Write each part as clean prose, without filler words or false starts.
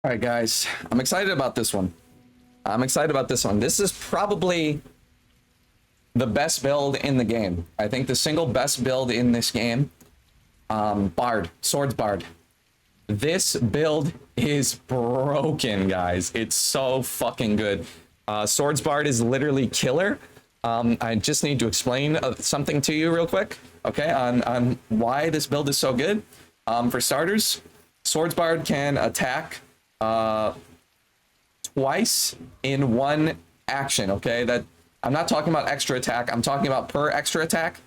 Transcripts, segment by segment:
All right, guys, I'm excited about this one. This is probably the best build in the game. I think the single best build in this game. Bard, Swords Bard. This build is broken, guys. It's so fucking good. Swords Bard is literally killer. I just need to explain something to you real quick, okay, on why this build is so good. For starters, Swords Bard can attack twice in one action, okay? That I'm not talking about extra attack. I'm talking about per extra attack,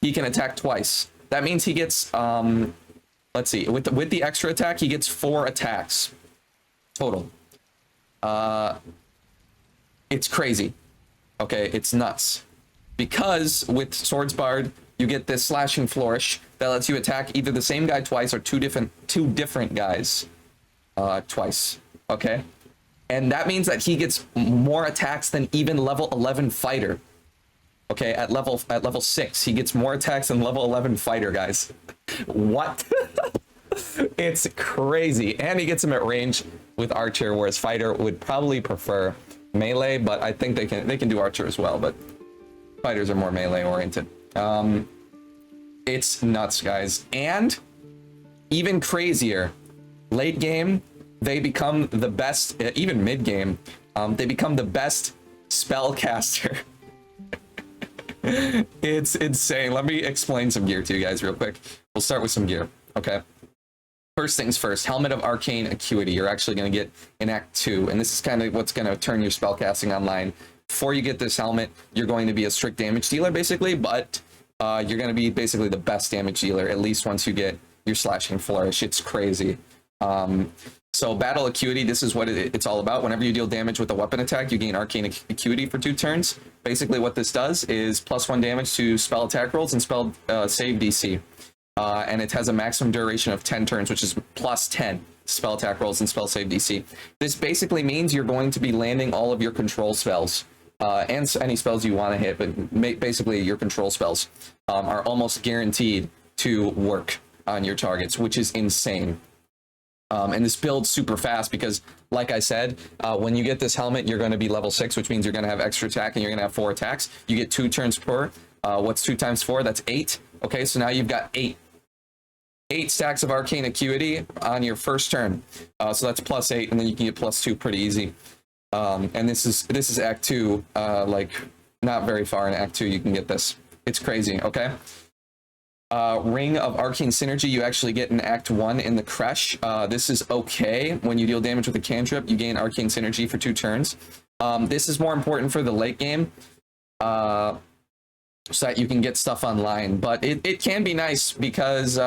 he can attack twice. That means he gets, let's see, with the extra attack, he gets 4 attacks total. It's crazy. Okay, it's nuts. Because with Swords Bard, you get this slashing flourish that lets you attack either the same guy twice or two different guys twice. Okay? And that means that he gets more attacks than even level 11 fighter. Okay, at level 6, he gets more attacks than level 11 fighter, guys. What? It's crazy. And he gets him at range with archer, whereas fighter would probably prefer melee, but I think they can do archer as well, but fighters are more melee oriented. It's nuts, guys. And even crazier, late game, they become the best, even mid game, they become the best spellcaster. It's insane. Let me explain some gear to you guys real quick. We'll start with some gear. Okay. First things first, Helmet of Arcane Acuity. You're actually going to get in Act 2, and this is kind of what's going to turn your spellcasting online. Before you get this helmet, you're going to be a strict damage dealer, basically, but you're going to be basically the best damage dealer, at least once you get your Slashing Flourish. It's crazy. So Battle Acuity, this is what it's all about. Whenever you deal damage with a weapon attack, you gain Arcane Acuity for 2 turns. Basically what this does is +1 damage to spell attack rolls and spell save DC. And it has a maximum duration of 10 turns, which is +10 spell attack rolls and spell save DC. This basically means you're going to be landing all of your control spells and any spells you want to hit, but basically your control spells are almost guaranteed to work on your targets, which is insane. And this builds super fast because, like I said, when you get this helmet, you're going to be level 6, which means you're going to have extra attack and you're going to have 4 attacks. You get 2 turns per. What's 2 times 4? That's 8. Okay, so now you've got 8 stacks of Arcane Acuity on your first turn. So that's +8, and then you can get +2 pretty easy. And this is Act 2, like not very far in Act 2 you can get this. It's crazy, okay? Ring of Arcane Synergy you actually get in Act 1 in the Creche. This is okay. When you deal damage with a cantrip, you gain Arcane Synergy for 2 turns. This is more important for the late game, so that you can get stuff online, but it can be nice because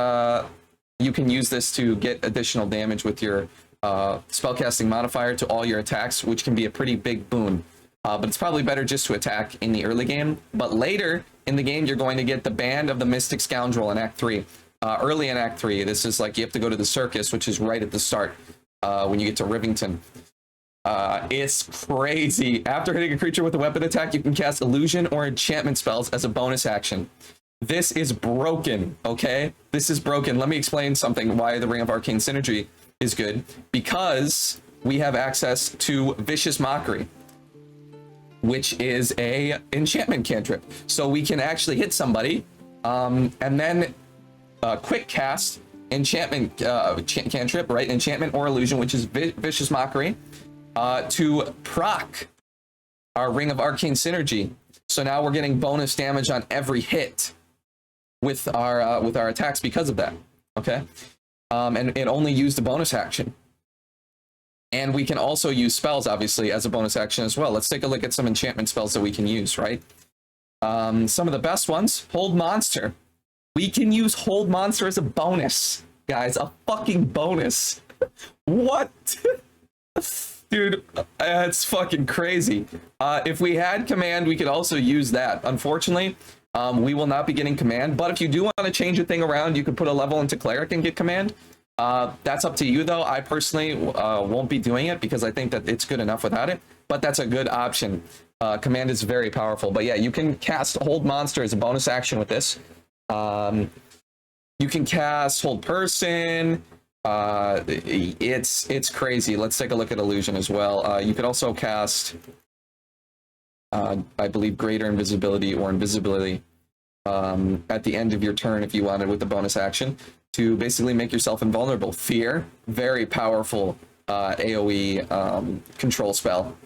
you can use this to get additional damage with your spellcasting modifier to all your attacks, which can be a pretty big boon. But it's probably better just to attack in the early game. But later in the game, you're going to get the Band of the Mystic Scoundrel in Act 3. Early in Act 3, this is like you have to go to the circus, which is right at the start when you get to Rivington. It's crazy. After hitting a creature with a weapon attack, you can cast illusion or enchantment spells as a bonus action. This is broken, okay? This is broken. Let me explain something why the Ring of Arcane Synergy is good. Because we have access to Vicious Mockery, which is a enchantment cantrip. So we can actually hit somebody and then quick cast enchantment cantrip, right? Enchantment or illusion, which is Vicious Mockery. To proc our Ring of Arcane Synergy. So now we're getting bonus damage on every hit with our attacks because of that. Okay, and it only used a bonus action. And we can also use spells, obviously, as a bonus action as well. Let's take a look at some enchantment spells that we can use, right? Some of the best ones, Hold Monster. We can use Hold Monster as a bonus, guys. A fucking bonus. What? Dude, that's fucking crazy. If we had command, we could also use that. Unfortunately, we will not be getting command, but if you do want to change a thing around, you could put a level into cleric and get command. That's up to you, though. I personally won't be doing it because I think that it's good enough without it, but that's a good option. Command is very powerful, but yeah, you can cast Hold Monster as a bonus action with this. You can cast Hold Person. It's crazy. Let's take a look at illusion as well. You could also cast, I believe, greater invisibility or invisibility at the end of your turn if you wanted with the bonus action to basically make yourself invulnerable. Fear, very powerful AoE control spell.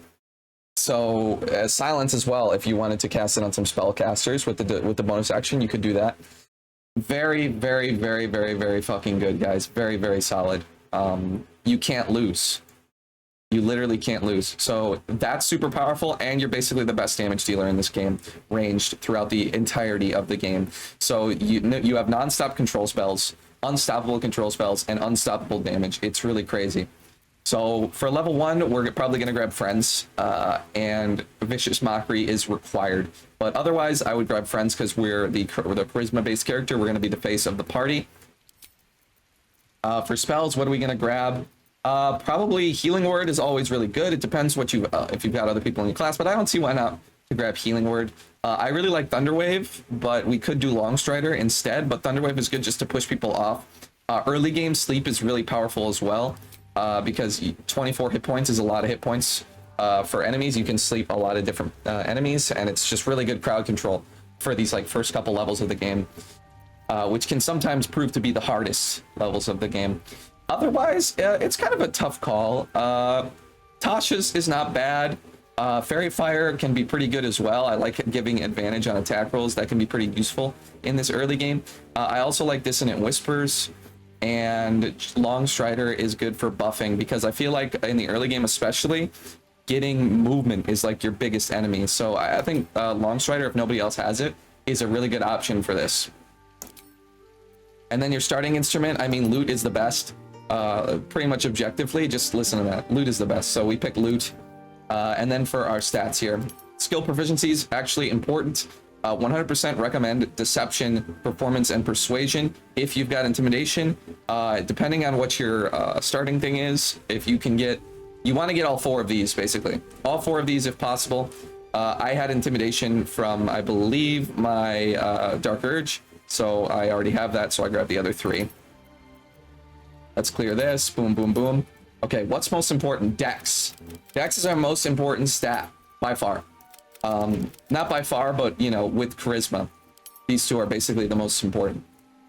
So silence as well. If you wanted to cast it on some spellcasters with the bonus action, you could do that. Very, very, very, very, very fucking good, guys. Very, very solid. You can't lose. You literally can't lose. So that's super powerful, and you're basically the best damage dealer in this game, ranged throughout the entirety of the game. So you have non-stop control spells, unstoppable control spells, and unstoppable damage. It's really crazy. So for level 1, we're probably going to grab Friends, and Vicious Mockery is required. But otherwise, I would grab Friends because we're the charisma-based character. We're going to be the face of the party. For spells, what are we going to grab? Probably Healing Word is always really good. It depends what you if you've got other people in your class, but I don't see why not to grab Healing Word. I really like Thunderwave, but we could do Longstrider instead, but Thunderwave is good just to push people off. Early game Sleep is really powerful as well. Because 24 hit points is a lot of hit points for enemies. You can sleep a lot of different enemies, and it's just really good crowd control for these like first couple levels of the game, which can sometimes prove to be the hardest levels of the game. Otherwise, it's kind of a tough call. Tasha's is not bad. Fairy Fire can be pretty good as well. I like giving advantage on attack rolls. That can be pretty useful in this early game. I also like Dissonant Whispers. And Longstrider is good for buffing because I feel like in the early game especially, getting movement is like your biggest enemy. So I think Longstrider, if nobody else has it, is a really good option for this. And then your starting instrument, I mean, Lute is the best. Pretty much objectively, just listen to that. Lute is the best. So we pick Lute. And then for our stats here, skill proficiency is actually important. 100% recommend Deception, Performance, and Persuasion. If you've got Intimidation, depending on what your starting thing is, if you can get, you want to get all 4 of these, basically. All 4 of these if possible. I had Intimidation from, I believe, my Dark Urge, so I already have that, so I grabbed the other 3. Let's clear this. Boom, boom, boom. Okay, what's most important? Dex. Dex is our most important stat, by far. Not by far, but you know, with charisma, these 2 are basically the most important.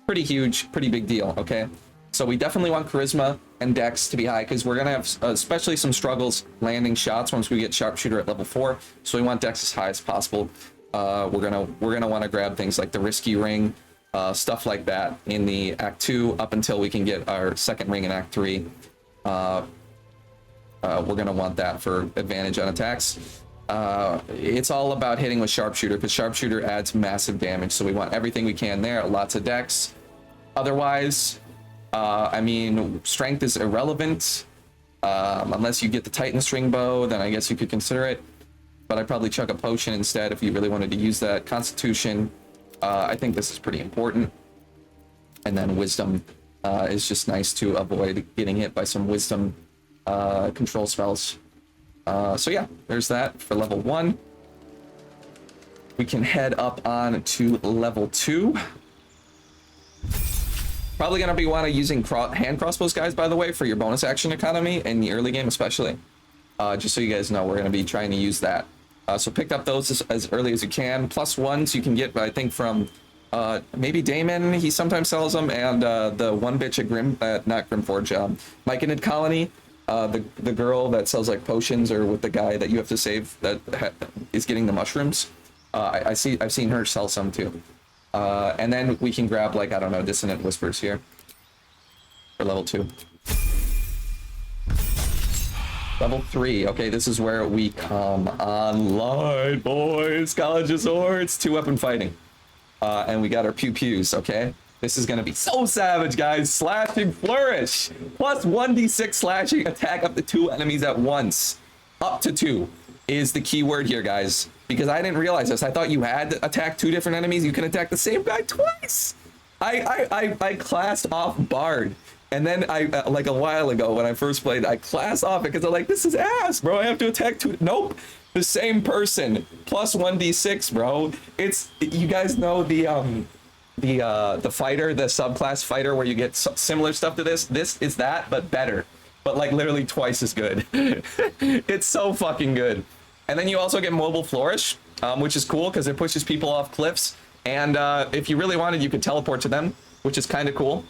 Pretty huge, pretty big deal. Okay, so we definitely want charisma and dex to be high because we're gonna have especially some struggles landing shots once we get sharpshooter at level 4. So we want dex as high as possible. We're gonna want to grab things like the risky ring, stuff like that in the act 2 up until we can get our second ring in act 3. We're gonna want that for advantage on attacks. It's all about hitting with sharpshooter because sharpshooter adds massive damage, so we want everything we can there. Lots of dex. Otherwise, I mean, strength is irrelevant unless you get the Titan string bow, then I guess you could consider it, but I'd probably chuck a potion instead if you really wanted to use that. Constitution, I think this is pretty important, and then wisdom is just nice to avoid getting hit by some wisdom control spells. So yeah, there's that for level 1. We can head up on to level 2. Probably gonna be using hand crossbows, guys, by the way, for your bonus action economy in the early game especially. Just so you guys know, we're gonna be trying to use that. So pick up those as early as you can. +1s you can get, I think, from maybe Damon, he sometimes sells them, and the one bitch at not Grimforge, Myconid Colony. The girl that sells like potions, or with the guy that you have to save that is getting the mushrooms. I've seen her sell some too. And then we can grab, like, I don't know, Dissonant Whispers here for level 2. Level 3. Okay, this is where we come online, boys. College of Swords, 2-weapon fighting. And we got our pew pews. Okay. This is going to be so savage, guys. Slashing Flourish. Plus 1d6 slashing. Attack up to 2 enemies at once. Up to 2 is the key word here, guys. Because I didn't realize this. I thought you had to attack 2 different enemies. You can attack the same guy twice. I classed off Bard. And then like a while ago when I first played, I classed off it because I'm like, this is ass, bro. I have to attack 2. Nope. The same person. Plus 1d6, bro. It's, you guys know the the fighter, the subclass fighter, where you get similar stuff to this. This is that, but better, but like literally twice as good. It's so fucking good. And then you also get mobile flourish, which is cool because it pushes people off cliffs. And if you really wanted, you could teleport to them, which is kind of cool.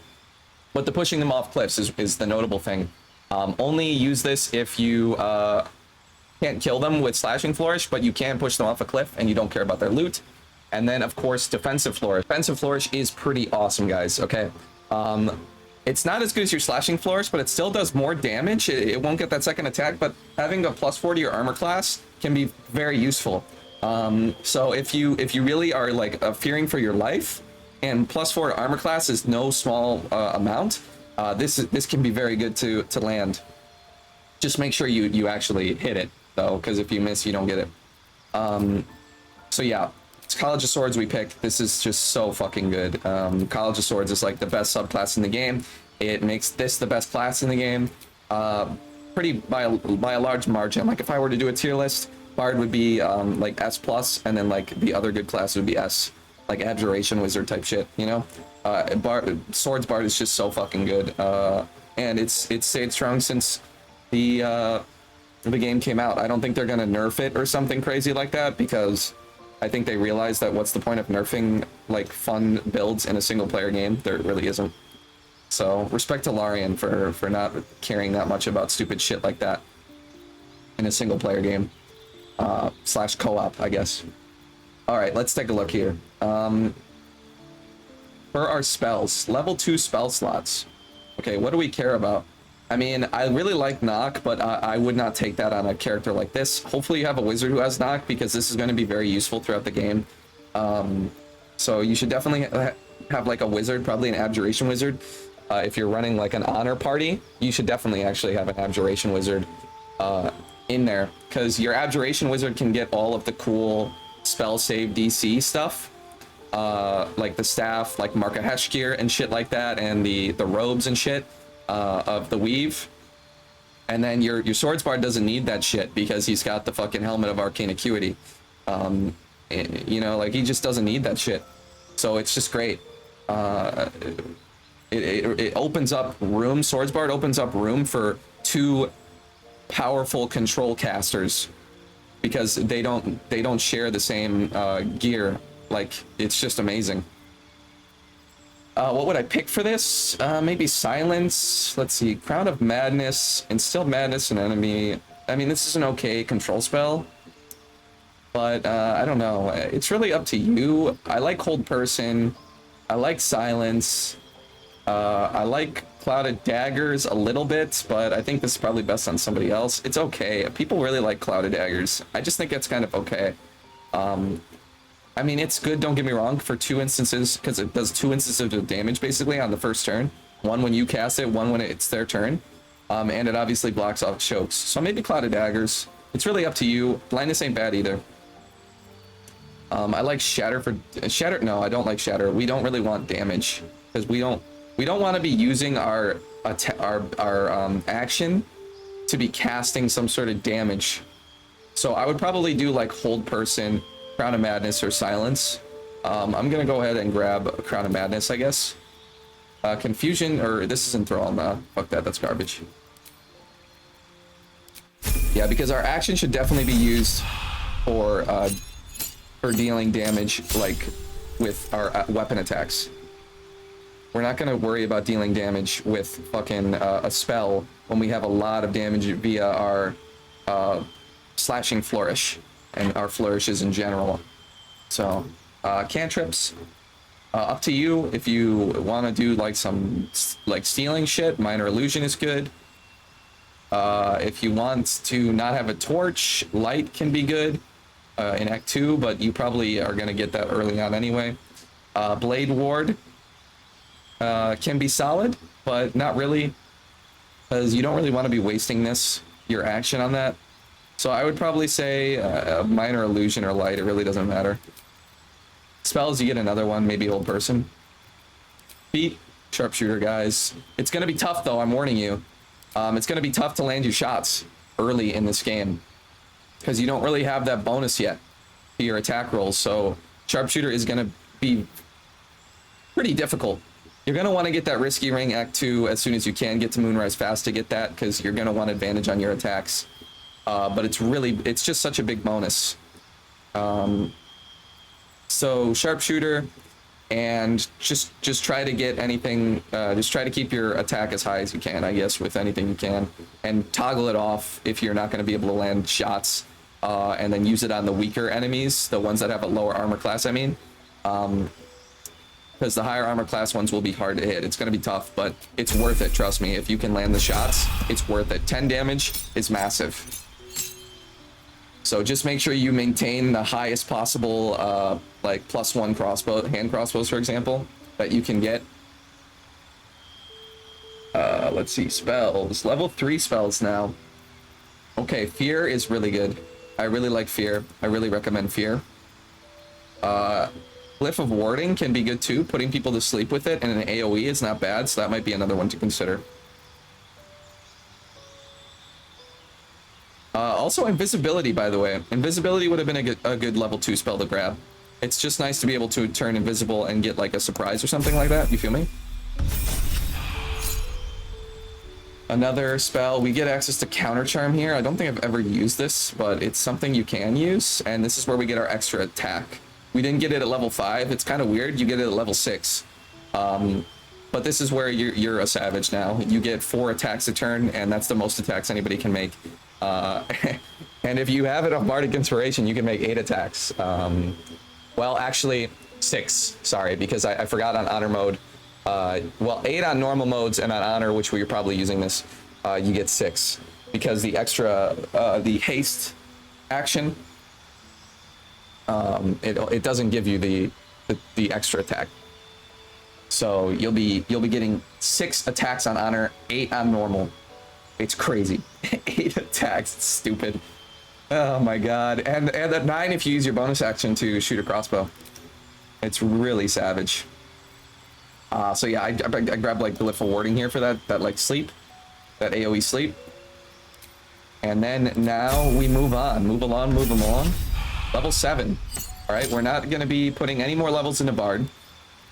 But the pushing them off cliffs is the notable thing. Only use this if you can't kill them with slashing flourish, but you can push them off a cliff and you don't care about their loot. And then, of course, defensive flourish. Defensive flourish is pretty awesome, guys. Okay. It's not as good as your slashing flourish, but it still does more damage. It won't get that second attack, but having a +4 to your armor class can be very useful. So if you really are like fearing for your life, and +4 to armor class is no small amount, this can be very good to land. Just make sure you actually hit it though, because if you miss, you don't get it. So yeah. It's College of Swords we picked. This is just so fucking good. College of Swords is like the best subclass in the game. It makes this the best class in the game. Pretty by a large margin. Like if I were to do a tier list, Bard would be like S+, and then like the other good class would be S. Like Abjuration Wizard type shit, you know? Swords Bard is just so fucking good. And it's stayed strong since the game came out. I don't think they're gonna nerf it or something crazy like that, because I think they realize that what's the point of nerfing like fun builds in a single player game? There really isn't. So respect to Larian for not caring that much about stupid shit like that in a single player game. Slash co-op, I guess. Alright, let's take a look here. For our spells, level 2 spell slots. Okay, what do we care about? I mean, I really like knock, but I would not take that on a character like this. Hopefully you have a wizard who has knock, because this is going to be very useful throughout the game. So you should definitely have like a wizard, probably an abjuration wizard. If you're running like an honor party, you should definitely actually have an abjuration wizard in there, because your abjuration wizard can get all of the cool spell save DC stuff, like the staff, like Marka Hesh gear and shit like that, and the robes and shit. Of the weave. And then your swords bard doesn't need that shit because he's got the fucking helmet of arcane acuity. You know, like he just doesn't need that shit, so it's just great. It opens up room. Swords bard opens up room for 2 powerful control casters, because they don't share the same gear. Like, it's just amazing. What would I pick for this? Maybe Silence. Let's see. Crown of Madness. Instill Madness in enemy. I mean, this is an okay control spell, but I don't know. It's really up to you. I like Hold Person. I like Silence. I like Clouded Daggers a little bit, but I think this is probably best on somebody else. It's okay. People really like Clouded Daggers. I just think it's kind of okay. I mean, it's good, don't get me wrong, for 2 instances, because it does 2 instances of damage, basically, on the first turn. One when you cast it, one when it's their turn. And it obviously blocks off chokes. So maybe Clouded Daggers. It's really up to you. Blindness ain't bad either. I like Shatter for... Shatter... No, I don't like Shatter. We don't really want damage, because we don't want to be using our action to be casting some sort of damage. So I would probably do, like, Hold Person, Crown of Madness, or Silence. I'm gonna go ahead and grab Crown of Madness, I guess. Confusion, or this is Enthrall. Nah, fuck that, that's garbage. Yeah, because our action should definitely be used for dealing damage, like, with our weapon attacks. We're not gonna worry about dealing damage with fucking a spell when we have a lot of damage via our slashing flourish and our flourishes in general. So cantrips, up to you. If you want to do like some like stealing shit, minor illusion is good. If you want to not have a torch, light can be good in Act 2, but you probably are going to get that early on anyway. Blade Ward can be solid, but not really, because you don't really want to be wasting your action on that. So I would probably say minor illusion or light. It really doesn't matter. Spells, you get another one, maybe Hold Person. Feet, sharpshooter, guys. It's going to be tough, though, I'm warning you. It's going to be tough to land your shots early in this game, because you don't really have that bonus yet to your attack rolls. So sharpshooter is going to be pretty difficult. You're going to want to get that Risky Ring Act 2 as soon as you can. Get to Moonrise fast to get that, because you're going to want advantage on your attacks. But it's just such a big bonus. So Sharpshooter, and just try to get anything, just try to keep your attack as high as you can, I guess, with anything you can. And toggle it off if you're not going to be able to land shots. And then use it on the weaker enemies, the ones that have a lower armor class, I mean. Because the higher armor class ones will be hard to hit. It's going to be tough, but it's worth it, trust me. If you can land the shots, it's worth it. 10 damage is massive. So just make sure you maintain the highest possible, like +1 crossbow, hand crossbows, for example, that you can get. Let's see, spells. Level 3 spells now. Okay, Fear is really good. I really like Fear. I really recommend Fear. Glyph of Warding can be good too. Putting people to sleep with it and an AoE is not bad, so that might be another one to consider. Also Invisibility, by the way. Invisibility would have been a good level 2 spell to grab. It's just nice to be able to turn invisible and get like a surprise or something like that. You feel me? Another spell, we get access to Counter Charm here. I don't think I've ever used this, but it's something you can use, and this is where we get our extra attack. We didn't get it at level 5. It's kind of weird. You get it at level 6. But this is where you're a savage now. You get 4 attacks a turn, and that's the most attacks anybody can make. And if you have it on Bardic Inspiration, you can make 8 attacks. Well, actually, 6. Sorry, because I forgot on Honor mode. Well, 8 on normal modes, and on Honor, which we're probably using this, you get 6. Because the extra, the haste action, it doesn't give you the extra attack. So you'll be getting 6 attacks on Honor, 8 on normal. It's crazy. 8 attacks. It's stupid. Oh my god. And at 9 if you use your bonus action to shoot a crossbow. It's really savage. So yeah, I grabbed like Glyph of Warding here for that like sleep, that AoE sleep. And then now we move on, move along. Level 7. All right, we're not going to be putting any more levels into Bard.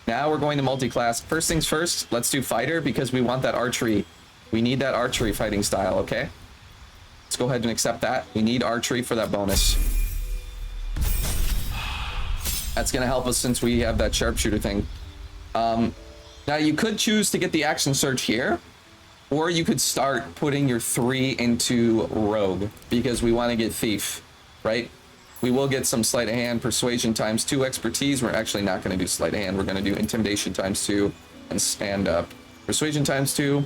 Now we're going to multi-class. First things first, let's do Fighter because we want that archery. We need that archery fighting style, okay? Let's go ahead and accept that. We need archery for that bonus. That's going to help us since we have that sharpshooter thing. Now you could choose to get the action surge here, or you could start putting your 3 into Rogue because we want to get Thief, right? We will get some sleight of hand, persuasion times 2 expertise. We're actually not going to do sleight of hand. We're going to do intimidation times 2 and persuasion times 2.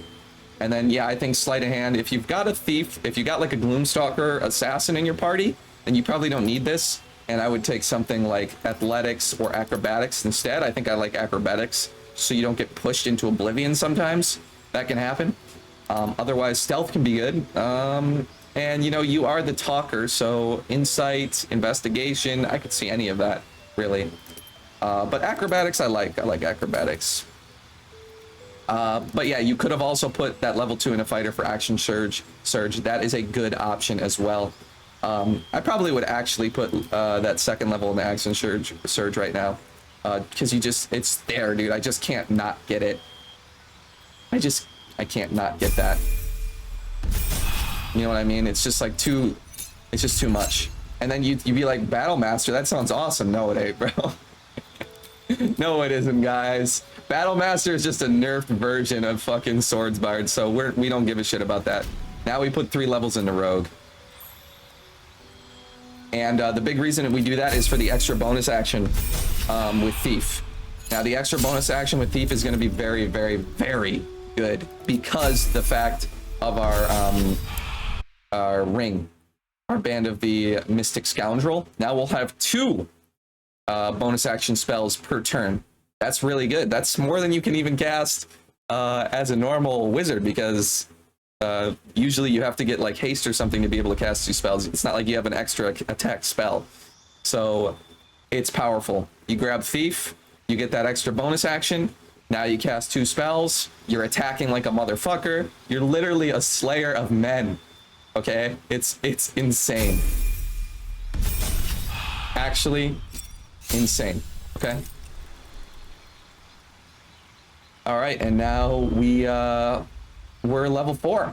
And then, yeah, I think sleight of hand. If you've got a thief, if you got like a Gloomstalker assassin in your party, then you probably don't need this. And I would take something like athletics or acrobatics instead. I think I like acrobatics so you don't get pushed into oblivion sometimes. That can happen. Otherwise, stealth can be good. And, you know, you are the talker, so insight, investigation, I could see any of that, really. But acrobatics, I like acrobatics. But yeah, you could have also put that level 2 in a fighter for action surge. That is a good option as well. I probably would actually put that second level in the action surge right now. Because it's there, dude. I just can't not get it. I can't not get that. You know what I mean? It's just like it's just too much. And then you'd be like, Battle Master, that sounds awesome. No, it ain't, bro. No, it isn't, guys. Battle Master is just a nerfed version of fucking Swordsbard, so we don't give a shit about that. Now we put 3 levels into Rogue. And the big reason that we do that is for the extra bonus action with Thief. Now, the extra bonus action with Thief is going to be very, very, very good because the fact of our ring, our Band of the Mystic Scoundrel. Now we'll have 2 bonus action spells per turn. That's really good. That's more than you can even cast as a normal wizard because usually you have to get like haste or something to be able to cast 2 spells. It's not like you have an extra attack spell. So it's powerful. You grab Thief, you get that extra bonus action. Now you cast 2 spells. You're attacking like a motherfucker. You're literally a slayer of men. Okay? It's insane. Actually insane. Okay? All right, and now we're level 4.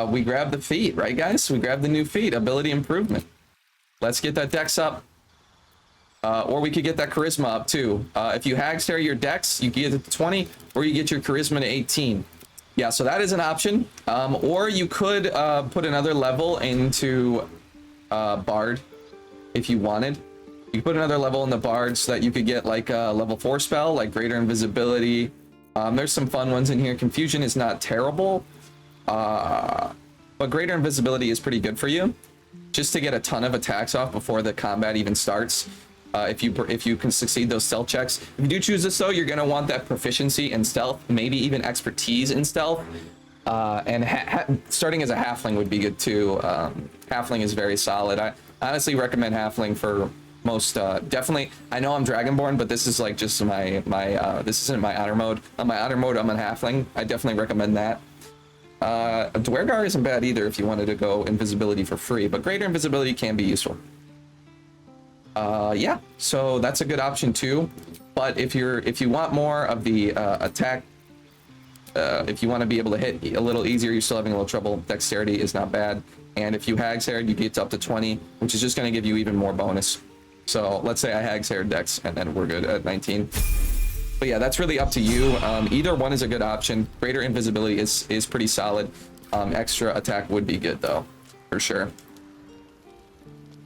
We grabbed the feat, right, guys? We grabbed the new feat, ability improvement. Let's get that dex up. Or we could get that charisma up too. If you hag stare your dex, you get it to 20, or you get your charisma to 18. Yeah, so that is an option. Or you could put another level into Bard if you wanted. You could put another level in the Bard so that you could get like a level 4 spell, like greater invisibility. There's some fun ones in here. Confusion is not terrible, but greater invisibility is pretty good for you, just to get a ton of attacks off before the combat even starts. If you can succeed those stealth checks. If you do choose this though, you're gonna want that proficiency in stealth, maybe even expertise in stealth. And starting as a halfling would be good too. Halfling is very solid. I honestly recommend halfling for most. Definitely, I know I'm dragonborn, but this is like just my this isn't my honor mode. On my honor mode, I'm a halfling. I definitely recommend that. Dwergar isn't bad either if you wanted to go invisibility for free, but greater invisibility can be useful. Yeah, so that's a good option too. But if you want more of the attack, if you want to be able to hit a little easier, you're still having a little trouble, dexterity is not bad. And if you hag's hair, you get up to 20, which is just going to give you even more bonus. So let's say I hag's hair dex, and then we're good at 19. But yeah, that's really up to you. Either one is a good option. Greater invisibility is pretty solid. Extra attack would be good though, for sure.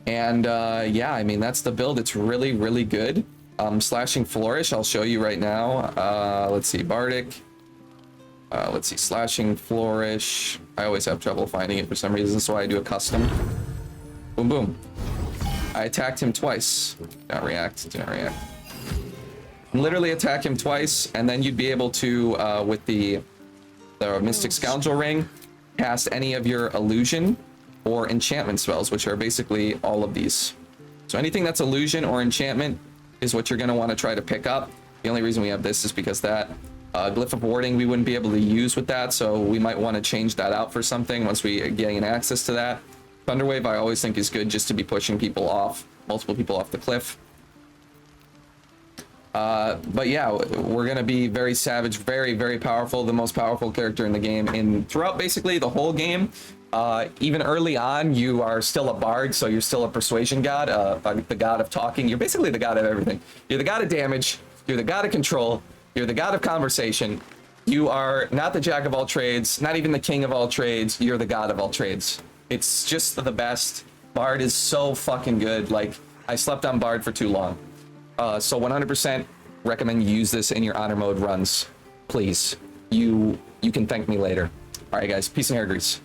And yeah, I mean, that's the build. It's really, really good. Slashing Flourish, I'll show you right now. Let's see, Bardic. Let's see, Slashing Flourish. I always have trouble finding it for some reason, so I do a custom. Boom, boom. I attacked him twice. Do not react, do not react. Literally attack him twice, and then you'd be able to, with the Mystic Scoundrel Ring, cast any of your illusion or enchantment spells, which are basically all of these. So anything that's illusion or enchantment is what you're going to want to try to pick up. The only reason we have this is because that Glyph of Warding we wouldn't be able to use with that, so we might want to change that out for something once we gain access to that. Thunderwave I always think is good just to be pushing people off, multiple people off the cliff. But yeah, we're gonna be very savage, very, very powerful, the most powerful character in the game. And throughout basically the whole game, even early on, you are still a bard, so you're still a persuasion god, the god of talking. You're basically the god of everything. You're the god of damage, you're the god of control, you're the god of conversation. You are not the jack of all trades, not even the king of all trades, you're the god of all trades. It's just the best. Bard is so fucking good. Like, I slept on Bard for too long. So 100% recommend you use this in your honor mode runs. Please. You can thank me later. All right, guys. Peace and hair grease.